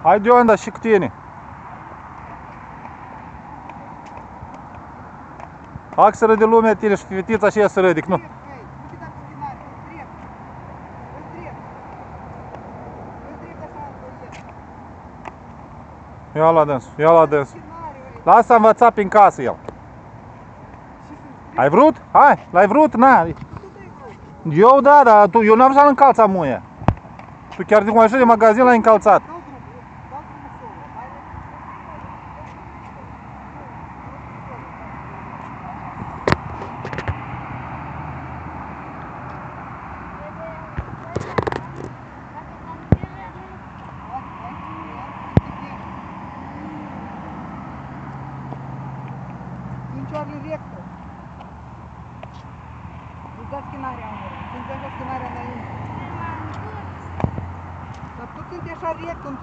Haide, Ioanda, și cu tine. Hai să râde lumea tine și fetița și ea să râde, nu? Ia la dânsul, ia la dânsul. Lasă-a învățat prin casă el. Ai vrut? Hai, l-ai vrut? Na. Eu da, dar eu n-am să-l încalța muia. Tu chiar din mașină de magazin l-ai încalțat. Черный вектор. За скинаря. Ты за скинаря на. А тут ты держал вектор.